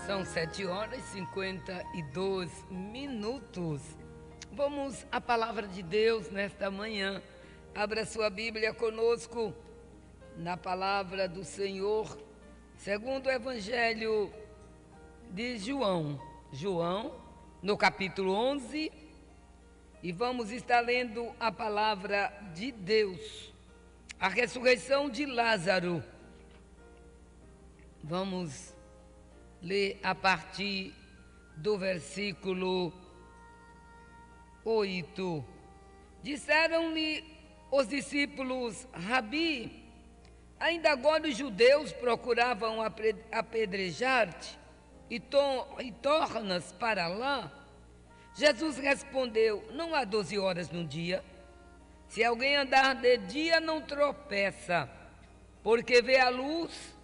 São 7h52 minutos. Vamos à palavra de Deus nesta manhã. Abra sua Bíblia conosco na palavra do Senhor, segundo o Evangelho de João, no capítulo 11, e vamos estar lendo a palavra de Deus, a ressurreição de Lázaro. Vamos ler a partir do versículo 8. Disseram-lhe os discípulos: Rabi, ainda agora os judeus procuravam apedrejar-te e tornas para lá? Jesus respondeu: não há 12 horas no dia. Se alguém andar de dia, não tropeça, porque vê a luz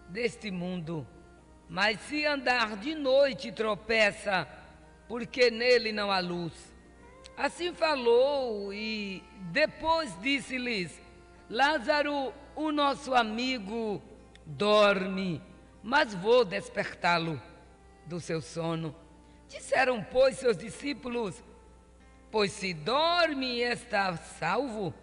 deste mundo. Mas se andar de noite, tropeça, porque nele não há luz. Assim falou e depois disse-lhes: Lázaro, o nosso amigo, dorme, mas vou despertá-lo do seu sono. Disseram, pois, seus discípulos: pois se dorme, está salvo.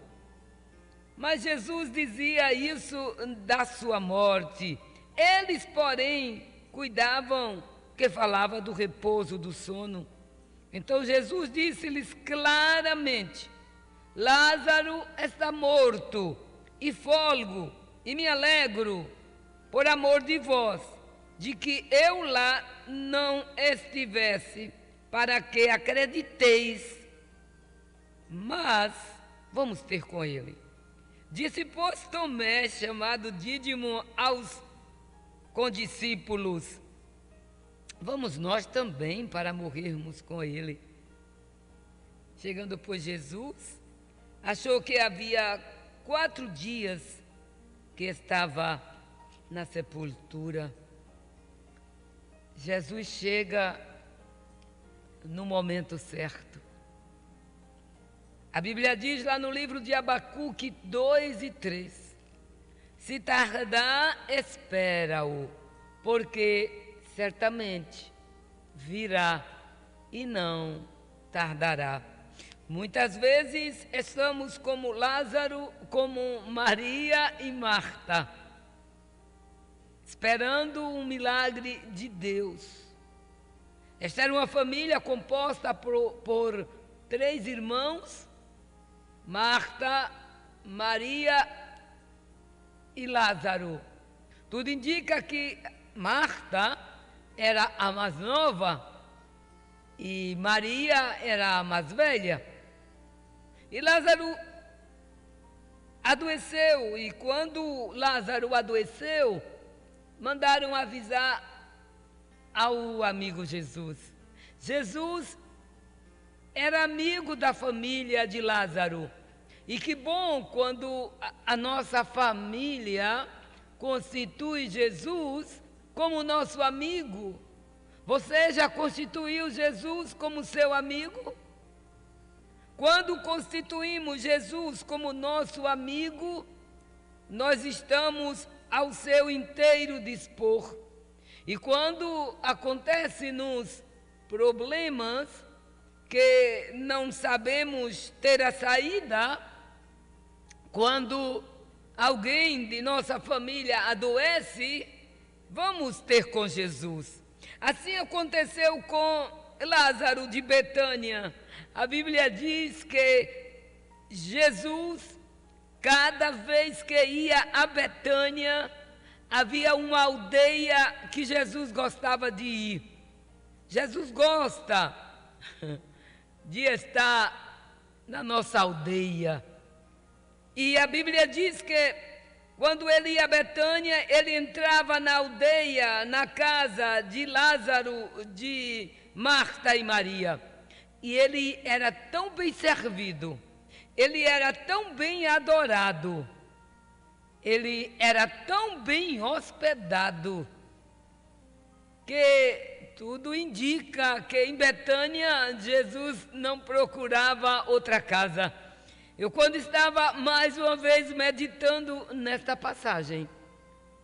Mas Jesus dizia isso da sua morte. Eles, porém, cuidavam que falava do repouso do sono. Então Jesus disse-lhes claramente: Lázaro está morto, e folgo, e me alegro, por amor de vós, de que eu lá não estivesse, para que acrediteis. Mas vamos ter com ele. Disse, pois, Tomé, chamado Dídimo, aos condiscípulos: vamos nós também para morrermos com ele. Chegando, pois, Jesus, achou que havia 4 dias que estava na sepultura. Jesus chega no momento certo. A Bíblia diz lá no livro de Abacuque 2 e 3: se tardar, espera-o, porque certamente virá e não tardará. Muitas vezes estamos como Lázaro, como Maria e Marta, esperando um milagre de Deus. Esta era uma família composta por 3 irmãos: Marta, Maria e Lázaro. Tudo indica que Marta era a mais nova e Maria era a mais velha. E Lázaro adoeceu, e quando Lázaro adoeceu, mandaram avisar ao amigo Jesus. Jesus era amigo da família de Lázaro. E que bom quando a nossa família constitui Jesus como nosso amigo. Você já constituiu Jesus como seu amigo? Quando constituímos Jesus como nosso amigo, nós estamos ao seu inteiro dispor. E quando acontecem-nos problemas que não sabemos ter a saída, quando alguém de nossa família adoece, vamos ter com Jesus. Assim aconteceu com Lázaro de Betânia. A Bíblia diz que Jesus, cada vez que ia a Betânia, havia uma aldeia que Jesus gostava de ir. Jesus gosta de estar na nossa aldeia. E a Bíblia diz que quando ele ia a Betânia, ele entrava na aldeia, na casa de Lázaro, de Marta e Maria. E ele era tão bem servido, ele era tão bem adorado, ele era tão bem hospedado, que tudo indica que em Betânia Jesus não procurava outra casa. Eu, quando estava mais uma vez meditando nesta passagem,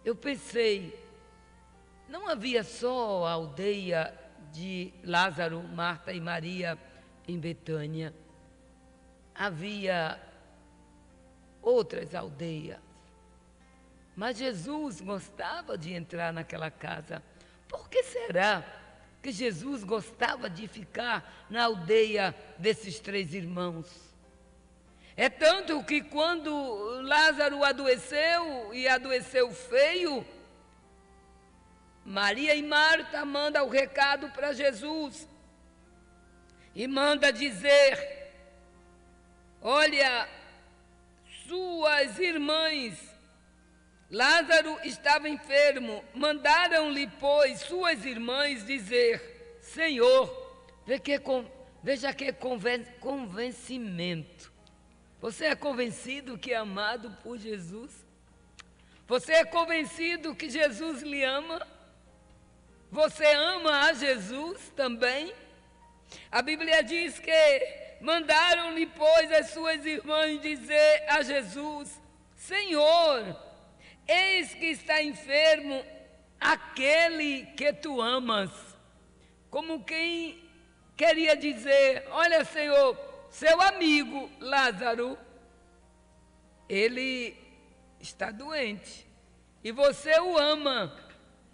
eu pensei não havia só a aldeia de Lázaro, Marta e Maria em Betânia. Havia outras aldeias. Mas Jesus gostava de entrar naquela casa. Por que será que Jesus gostava de ficar na aldeia desses 3 irmãos? É tanto que quando Lázaro adoeceu, e adoeceu feio, Maria e Marta mandam o recado para Jesus e manda dizer: olha, suas irmãs, Lázaro estava enfermo, mandaram-lhe, pois, suas irmãs dizer: Senhor, veja que convencimento. Você é convencido que é amado por Jesus? Você é convencido que Jesus lhe ama? Você ama a Jesus também? A Bíblia diz que mandaram-lhe, pois, as suas irmãs dizer a Jesus: Senhor, eis que está enfermo aquele que tu amas. Como quem queria dizer: olha, Senhor, seu amigo Lázaro, ele está doente e você o ama.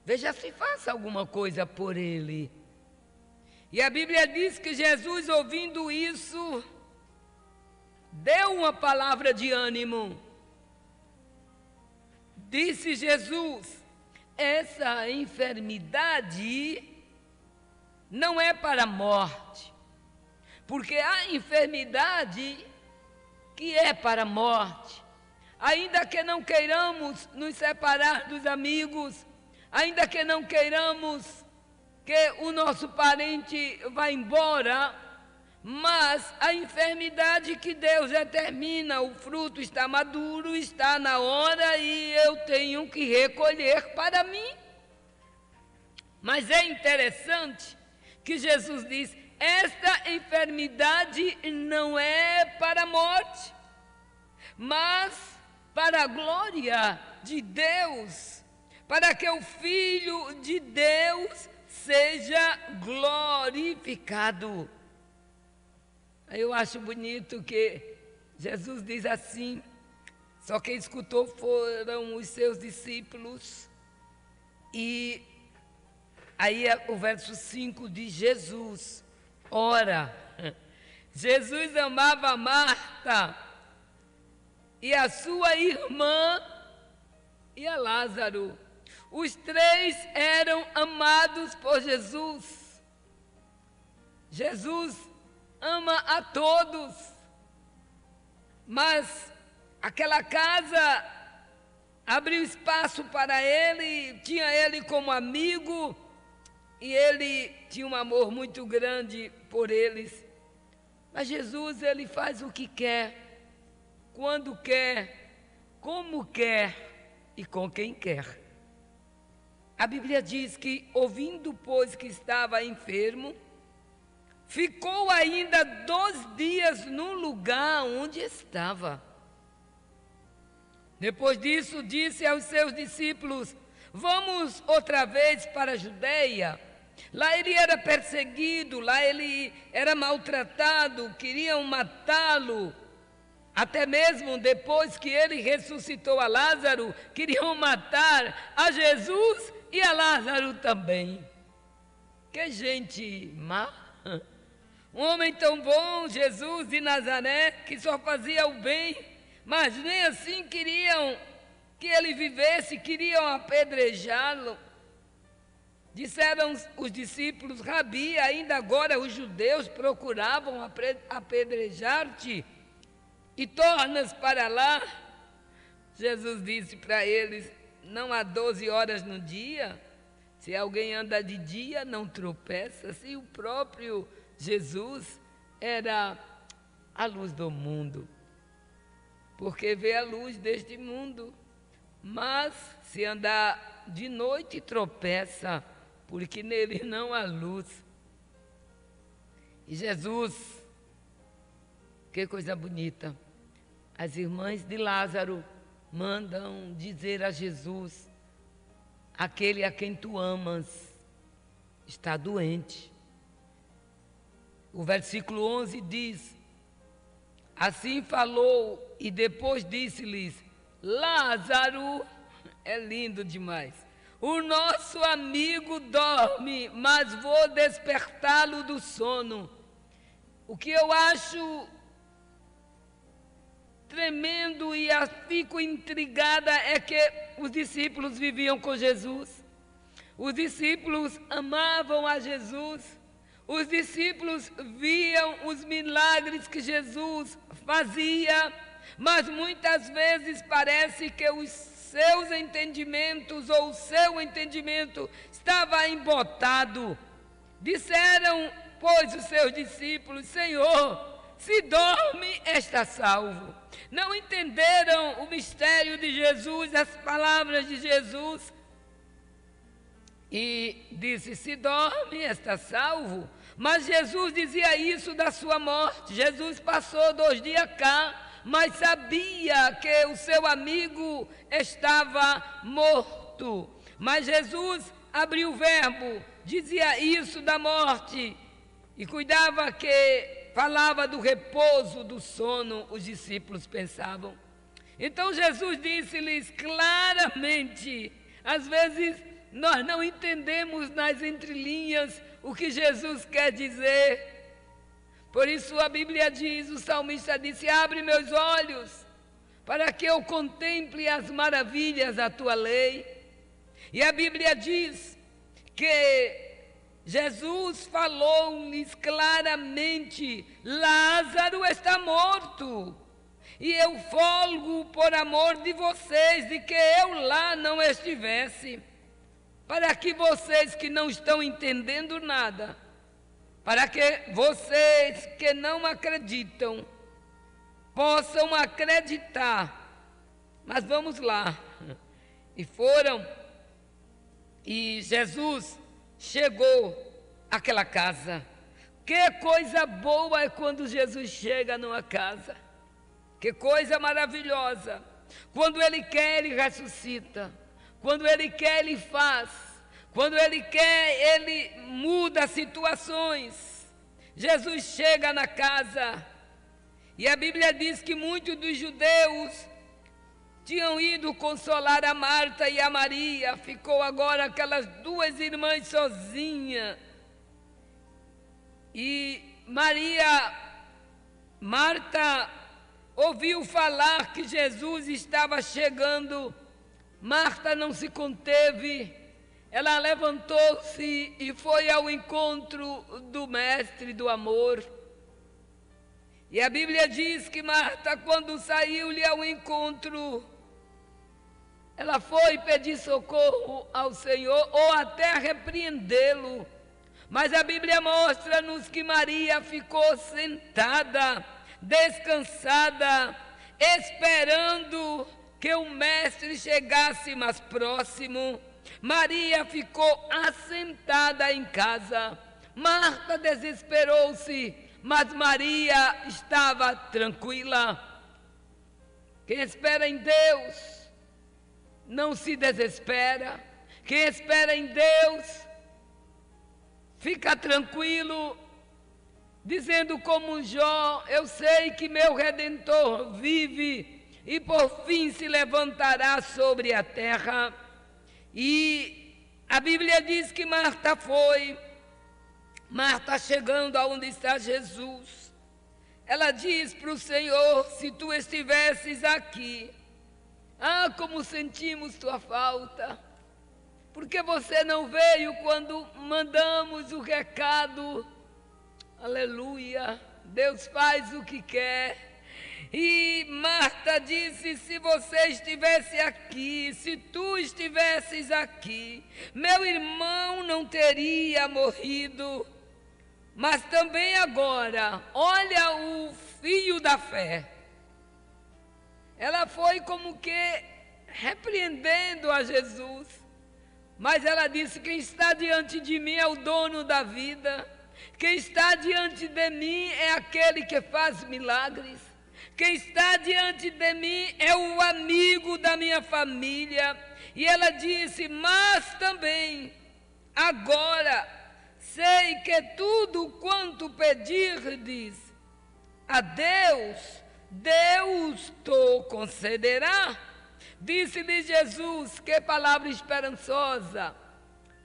Veja se faça alguma coisa por ele. E a Bíblia diz que Jesus, ouvindo isso, deu uma palavra de ânimo. Disse Jesus: essa enfermidade não é para a morte, porque há enfermidade que é para a morte. Ainda que não queiramos nos separar dos amigos, ainda que não queiramos que o nosso parente vá embora, mas a enfermidade que Deus determina, o fruto está maduro, está na hora e eu tenho que recolher para mim. Mas é interessante que Jesus diz: esta enfermidade não é para a morte, mas para a glória de Deus, para que o Filho de Deus seja glorificado. Eu acho bonito que Jesus diz assim, só quem escutou foram os seus discípulos. E aí é o verso 5 de Jesus. Ora, Jesus amava Marta e a sua irmã e a Lázaro. Os 3 eram amados por Jesus. Jesus ama a todos, mas aquela casa abriu espaço para ele, tinha ele como amigo, e ele tinha um amor muito grande por eles. Mas Jesus, ele faz o que quer, quando quer, como quer e com quem quer. A Bíblia diz que, ouvindo, pois, que estava enfermo, ficou ainda 2 dias no lugar onde estava. Depois disso, disse aos seus discípulos: vamos outra vez para a Judeia. Lá ele era perseguido, lá ele era maltratado, queriam matá-lo. Até mesmo depois que ele ressuscitou a Lázaro, queriam matar a Jesus e a Lázaro também. Que gente má! Um homem tão bom, Jesus de Nazaré, que só fazia o bem, mas nem assim queriam que ele vivesse, queriam apedrejá-lo. Disseram os discípulos: Rabi, ainda agora os judeus procuravam apedrejar-te e tornas para lá? Jesus disse para eles: não há 12 horas no dia? Se alguém anda de dia, não tropeça. Se o próprio Jesus era a luz do mundo, porque vê a luz deste mundo. Mas se andar de noite, tropeça, porque nele não há luz. E Jesus, que coisa bonita, as irmãs de Lázaro mandam dizer a Jesus: aquele a quem tu amas está doente. O versículo 11 diz: assim falou e depois disse-lhes: Lázaro, é lindo demais, o nosso amigo dorme, mas vou despertá-lo do sono. O que eu acho tremendo e fico intrigada é que os discípulos viviam com Jesus, os discípulos amavam a Jesus, os discípulos viam os milagres que Jesus fazia, mas muitas vezes parece que os seus entendimentos ou o seu entendimento estava embotado. Disseram, pois, os seus discípulos: Senhor, se dorme, está salvo. Não entenderam o mistério de Jesus, as palavras de Jesus. E disse: se dorme, está salvo. Mas Jesus dizia isso da sua morte. Jesus passou 2 dias cá, mas sabia que o seu amigo estava morto. Mas Jesus abriu o verbo, dizia isso da morte, e cuidava que falava do repouso, do sono, os discípulos pensavam. Então Jesus disse-lhes claramente, às vezes nós não entendemos nas entrelinhas o que Jesus quer dizer. Por isso a Bíblia diz, o salmista disse: abre meus olhos, para que eu contemple as maravilhas da tua lei. E a Bíblia diz que Jesus falou-lhes claramente: Lázaro está morto, e eu folgo por amor de vocês, de que eu lá não estivesse, para que vocês que não estão entendendo nada, para que vocês que não acreditam, possam acreditar. Mas vamos lá. E foram, e Jesus chegou àquela casa. Que coisa boa é quando Jesus chega numa casa. Que coisa maravilhosa. Quando Ele quer, Ele ressuscita. Quando Ele quer, Ele faz. Quando Ele quer, Ele muda situações. Jesus chega na casa. E a Bíblia diz que muitos dos judeus tinham ido consolar a Marta e a Maria. Ficou agora aquelas 2 irmãs sozinhas. E Marta ouviu falar que Jesus estava chegando. Marta não se conteve. Ela levantou-se e foi ao encontro do Mestre do amor. E a Bíblia diz que Marta, quando saiu-lhe ao encontro, ela foi pedir socorro ao Senhor ou até repreendê-lo. Mas a Bíblia mostra-nos que Maria ficou sentada, descansada, esperando que o Mestre chegasse mais próximo. Maria ficou assentada em casa. Marta desesperou-se, mas Maria estava tranquila. Quem espera em Deus não se desespera. Quem espera em Deus fica tranquilo, dizendo como Jó: eu sei que meu Redentor vive e por fim se levantará sobre a terra. E a Bíblia diz que Marta foi. Marta, chegando aonde está Jesus, ela diz para o Senhor: se tu estivesses aqui, como sentimos tua falta. Porque você não veio quando mandamos o recado? Aleluia, Deus faz o que quer. E Marta disse: se você estivesse aqui, se tu estivesses aqui, meu irmão não teria morrido. Mas também agora, olha o fio da fé. Ela foi como que repreendendo a Jesus. Mas ela disse: quem está diante de mim é o dono da vida. Quem está diante de mim é aquele que faz milagres. Quem está diante de mim é o amigo da minha família. E ela disse: mas também, agora, sei que tudo quanto pedirdes a Deus, Deus te concederá. Disse-lhe Jesus: que palavra esperançosa!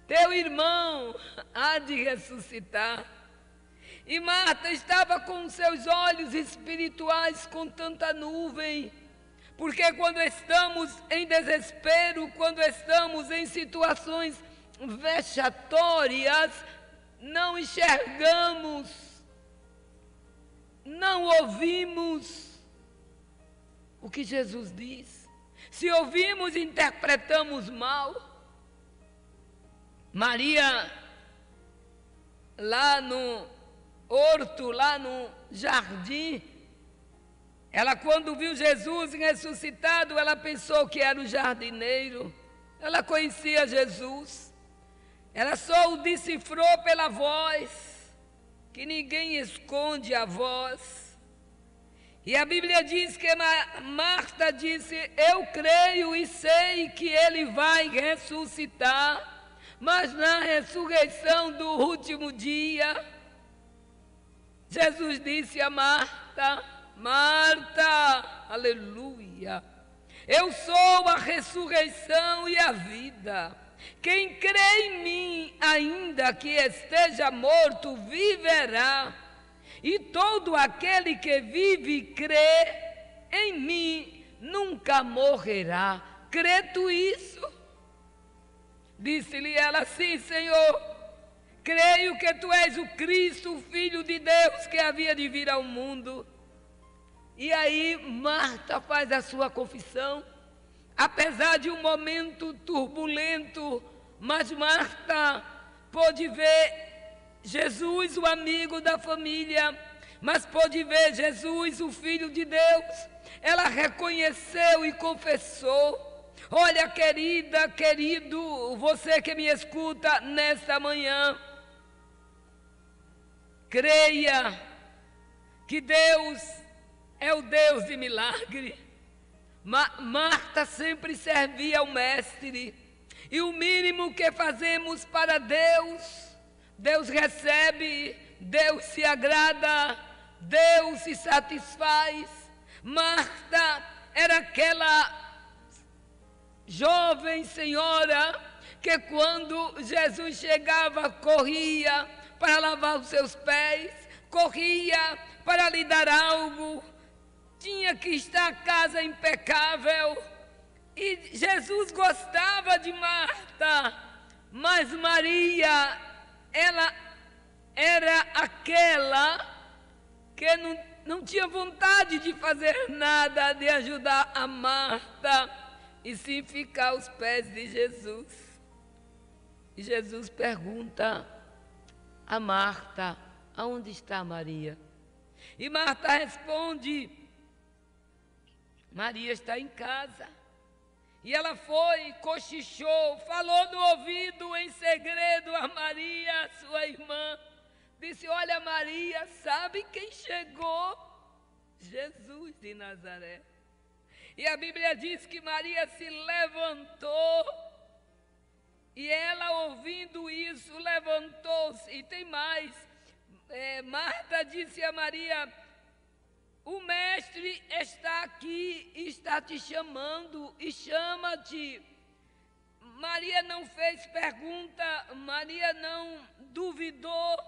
Teu irmão há de ressuscitar. E Marta estava com seus olhos espirituais com tanta nuvem, porque quando estamos em desespero, quando estamos em situações vexatórias, não enxergamos, não ouvimos o que Jesus diz. Se ouvimos, interpretamos mal. Maria, lá no horto, lá no jardim, ela, quando viu Jesus ressuscitado, ela pensou que era o jardineiro. Ela conhecia Jesus. Ela só o decifrou pela voz, que ninguém esconde a voz. E a Bíblia diz que Marta disse: eu creio e sei que ele vai ressuscitar, mas na ressurreição do último dia. Jesus disse a Marta: Marta, aleluia, eu sou a ressurreição e a vida. Quem crê em mim, ainda que esteja morto, viverá. E todo aquele que vive e crê em mim, nunca morrerá. Crê tu isso? Disse-lhe ela: sim, Senhor. Creio que tu és o Cristo, o Filho de Deus, que havia de vir ao mundo. E aí Marta faz a sua confissão, apesar de um momento turbulento, mas Marta pôde ver Jesus, o amigo da família, mas pôde ver Jesus, o Filho de Deus. Ela reconheceu e confessou. Olha, querida, querido, você que me escuta nesta manhã, creia que Deus é o Deus de milagre. Marta sempre servia ao Mestre, e o mínimo que fazemos para Deus, Deus recebe, Deus se agrada, Deus se satisfaz. Marta era aquela jovem senhora que, quando Jesus chegava, corria para lavar os seus pés, corria para lhe dar algo, tinha que estar a casa impecável. E Jesus gostava de Marta, mas Maria, ela era aquela que não tinha vontade de fazer nada, de ajudar a Marta, e sim ficar aos pés de Jesus. E Jesus pergunta a Marta: aonde está Maria? E Marta responde: Maria está em casa. E ela foi, cochichou, falou no ouvido em segredo a Maria, sua irmã. Disse: olha, Maria, sabe quem chegou? Jesus de Nazaré. E a Bíblia diz que Maria se levantou, e ela, ouvindo isso, levantou-se. E tem mais, Marta disse a Maria: o Mestre está aqui, está te chamando e chama-te. Maria não fez pergunta, Maria não duvidou,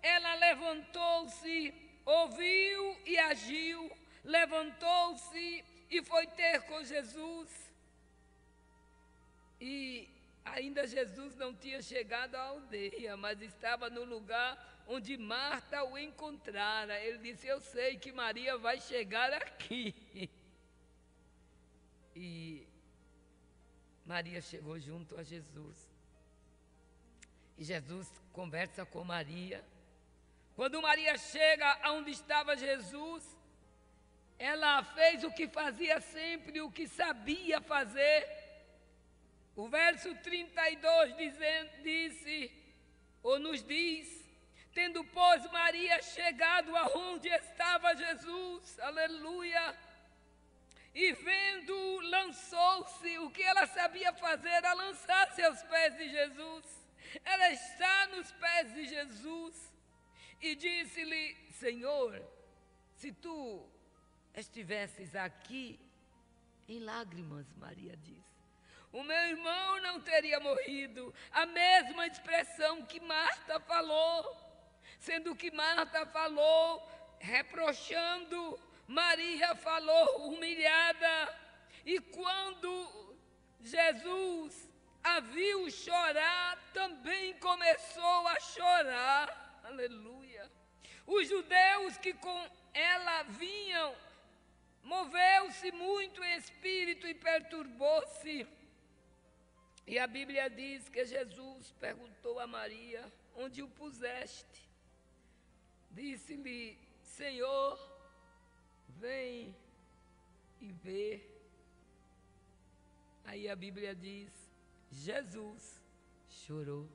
ela levantou-se, ouviu e agiu, levantou-se e foi ter com Jesus. E ainda Jesus não tinha chegado à aldeia, mas estava no lugar onde Marta o encontrara. Ele disse: eu sei que Maria vai chegar aqui. E Maria chegou junto a Jesus. E Jesus conversa com Maria. Quando Maria chega aonde estava Jesus, ela fez o que fazia sempre, o que sabia fazer. O verso 32 nos diz: Tendo, pois, Maria chegado aonde estava Jesus, aleluia, e vendo, lançou-se, o que ela sabia fazer era lançar-se aos pés de Jesus. Ela está nos pés de Jesus e disse-lhe: Senhor, se tu estivesses aqui, em lágrimas, Maria disse, o meu irmão não teria morrido. A mesma expressão que Marta falou, sendo que Marta falou reprochando, Maria falou humilhada. E quando Jesus a viu chorar, também começou a chorar. Aleluia. Os judeus que com ela vinham, moveu-se muito em espírito e perturbou-se. E a Bíblia diz que Jesus perguntou a Maria: onde o puseste? Disse-lhe: Senhor, vem e vê. Aí a Bíblia diz: Jesus chorou.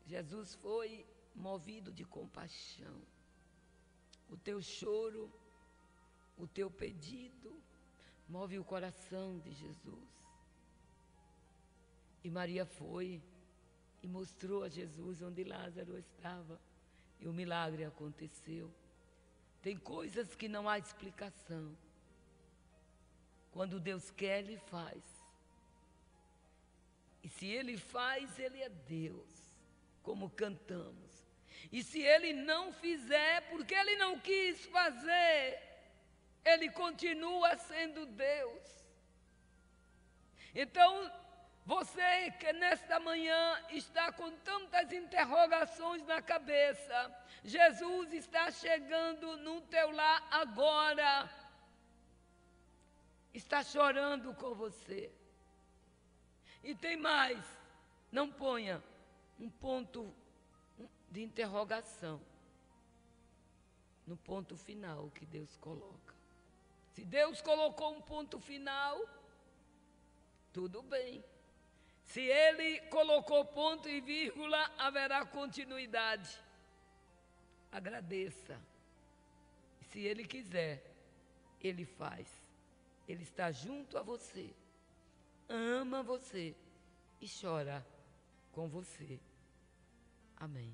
Jesus foi movido de compaixão. O teu choro, o teu pedido, move o coração de Jesus. E Maria foi e mostrou a Jesus onde Lázaro estava. E o milagre aconteceu. Tem coisas que não há explicação. Quando Deus quer, Ele faz. E se Ele faz, Ele é Deus, como cantamos. E se Ele não fizer, porque Ele não quis fazer, Ele continua sendo Deus. Então, você que nesta manhã está com tantas interrogações na cabeça, Jesus está chegando no teu lar agora, está chorando com você. E tem mais, não ponha um ponto de interrogação no ponto final que Deus coloca. Se Deus colocou um ponto final, tudo bem. Se Ele colocou ponto e vírgula, haverá continuidade. Agradeça. Se Ele quiser, Ele faz. Ele está junto a você, ama você e chora com você. Amém.